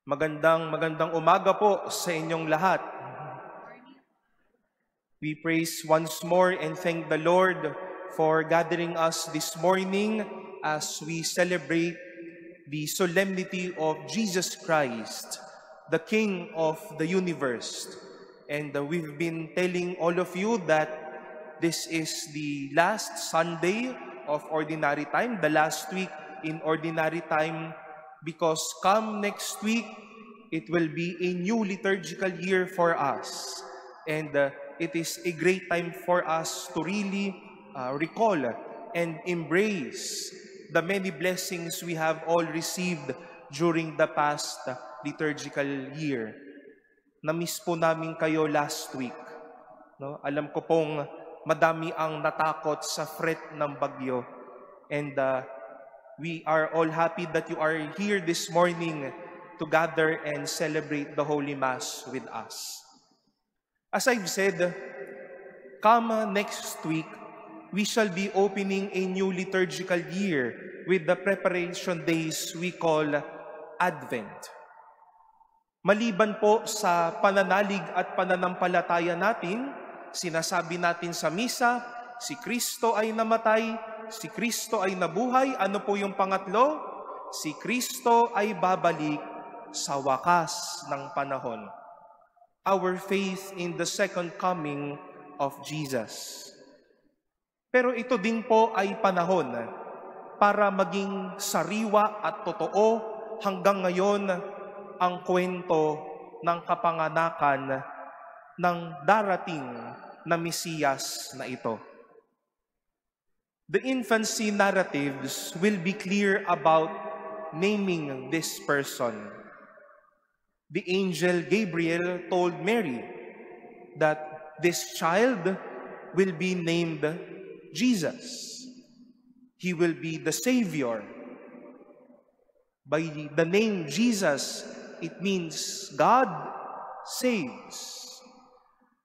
Magandang umaga po sa inyong lahat. We praise once more and thank the Lord for gathering us this morning as we celebrate the solemnity of Jesus Christ, the King of the universe. And we've been telling all of you that this is the last Sunday of Ordinary Time, the last week in Ordinary Time, because come next week, it will be a new liturgical year for us. And it is a great time for us to really recall and embrace the many blessings we have all received during the past liturgical year. Na-miss po namin kayo last week. No? Alam ko pong madami ang natakot sa threat ng bagyo. And we are all happy that you are here this morning to gather and celebrate the Holy Mass with us. As I've said, come next week, we shall be opening a new liturgical year with the preparation days we call Advent. Maliban po sa pananalig at pananampalataya natin, sinasabi natin sa misa, si Kristo ay namatay, si Kristo ay nabuhay. Ano po yung pangatlo? Si Kristo ay babalik sa wakas ng panahon. Our faith in the second coming of Jesus. Pero ito din po ay panahon para maging sariwa at totoo hanggang ngayon ang kwento ng kapanganakan ng darating na Mesiyas na ito. The infancy narratives will be clear about naming this person. The angel Gabriel told Mary that this child will be named Jesus. He will be the Savior. By the name Jesus, it means God saves.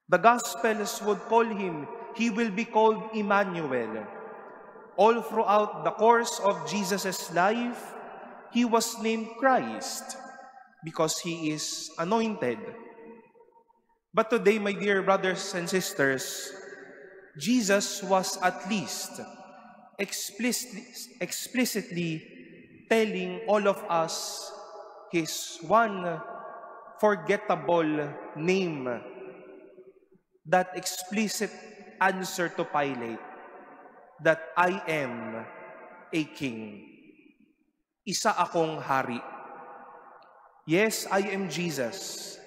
The Gospels would call him, he will be called Emmanuel. All throughout the course of Jesus' life, he was named Christ because he is anointed. But today, my dear brothers and sisters, Jesus was at least explicitly telling all of us his one forgettable name, that explicit answer to Pilate, that I am a king. Isa akong hari. Yes, I am Jesus.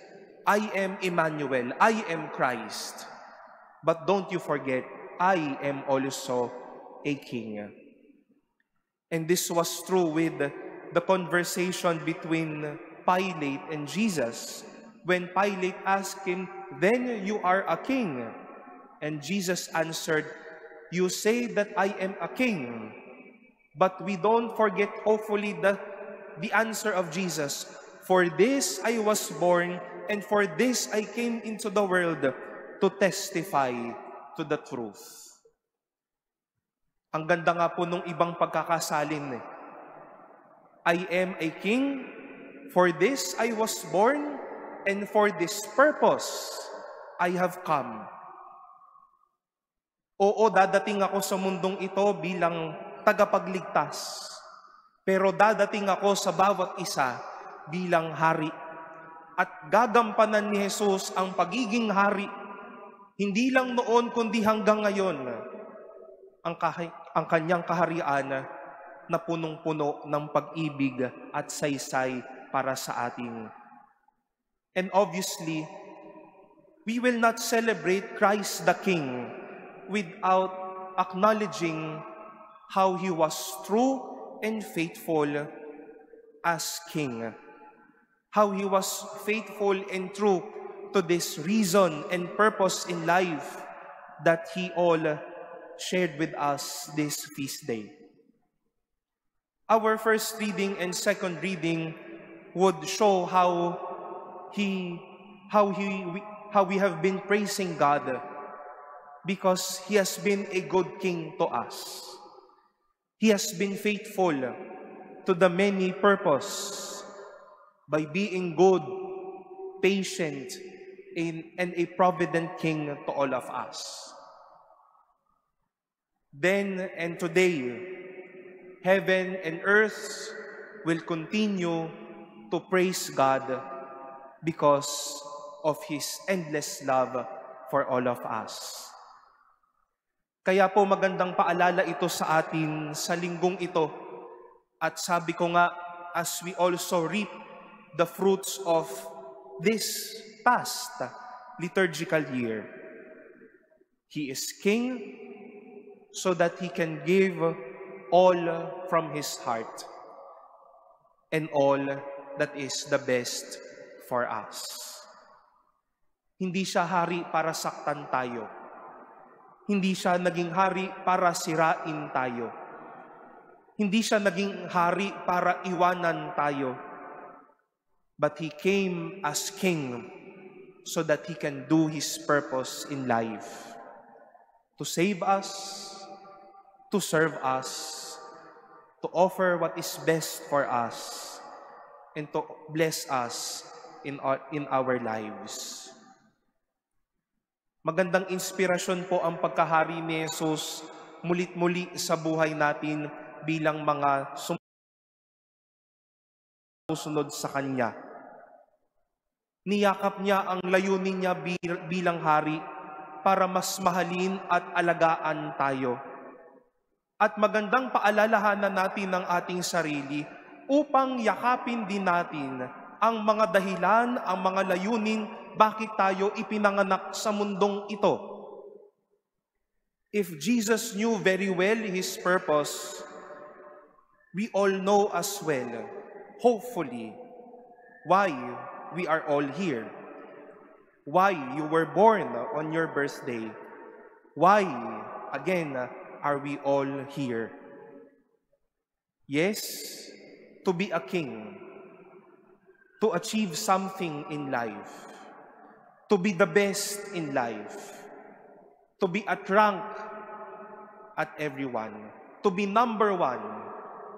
I am Emmanuel. I am Christ. But don't you forget, I am also a king. And this was true with the conversation between Pilate and Jesus. When Pilate asked him, "Then you are a king?" And Jesus answered, "You say that I am a king." But we don't forget, hopefully, the answer of Jesus. For this I was born, and for this I came into the world, to testify to the truth. Ang ganda nga po nung ibang pagkakasalin. I am a king, for this I was born, and for this purpose I have come. Oo, dadating ako sa mundong ito bilang tagapagligtas. Pero dadating ako sa bawat isa bilang hari. At gagampanan ni Jesus ang pagiging hari, hindi lang noon kundi hanggang ngayon, ang kanyang kaharian na punong-puno ng pag-ibig at saysay para sa atin. And obviously, we will not celebrate Christ the King without acknowledging how he was true and faithful as King. How he was faithful and true to this reason and purpose in life that he all shared with us this feast day. Our first reading and second reading would show how we have been praising God because he has been a good king to us. He has been faithful to the many purpose by being good, patient, and a provident King to all of us. Then and today, heaven and earth will continue to praise God because of His endless love for all of us. Kaya po magandang paalala ito sa atin sa linggong ito. At sabi ko nga, as we also reap the fruits of this past liturgical year, He is King so that He can give all from His heart and all that is the best for us. Hindi siya hari para saktan tayo. Hindi siya naging hari para sirain tayo. Hindi siya naging hari para iwanan tayo. But He came as King so that He can do His purpose in life. To save us, to serve us, to offer what is best for us, and to bless us in our lives. Magandang inspirasyon po ang pagkahari ni Jesus mulit-muli sa buhay natin bilang mga sumusunod sa Kanya. Niyakap niya ang layunin niya bilang hari para mas mahalin at alagaan tayo. At magandang paalalahanan natin ang ating sarili upang yakapin din natin ang mga dahilan, ang mga layunin bakit tayo ipinanganak sa mundong ito. If Jesus knew very well His purpose, we all know as well, hopefully, why we are all here. Why you were born on your birthday. Why, again, are we all here? Yes, to be a king, to achieve something in life, to be the best in life, to be at rank at everyone, to be number one,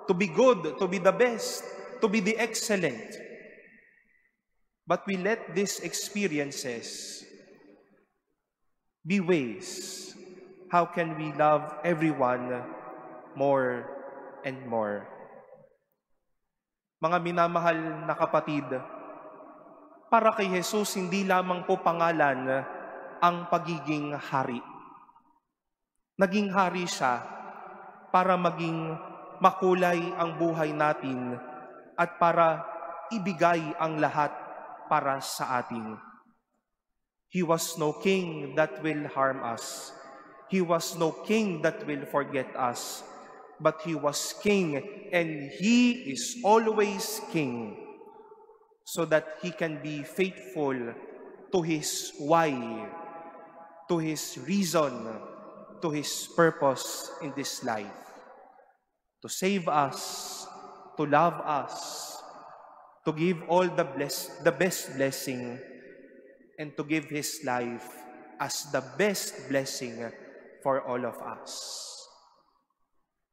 to be good, to be the best, to be the excellent. But we let these experiences be ways. How can we love everyone more and more? Mga minamahal na kapatid, para kay Jesus, hindi lamang po pangalan ang pagiging hari. Naging hari siya para maging makulay ang buhay natin at para ibigay ang lahat para sa atin. He was no king that will harm us. He was no king that will forget us. But He was King, and He is always King, so that He can be faithful to His why, to His reason, to His purpose in this life. To save us, to love us, to give all the best blessing, and to give His life as the best blessing for all of us.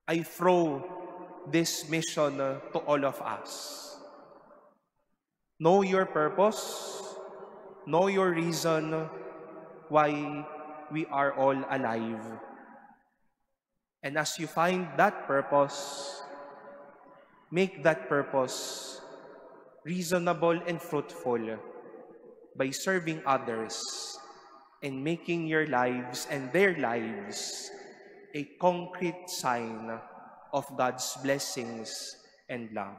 I throw this mission to all of us. Know your purpose, know your reason why we are all alive. And as you find that purpose, make that purpose reasonable and fruitful by serving others and making your lives and their lives a concrete sign of God's blessings and love.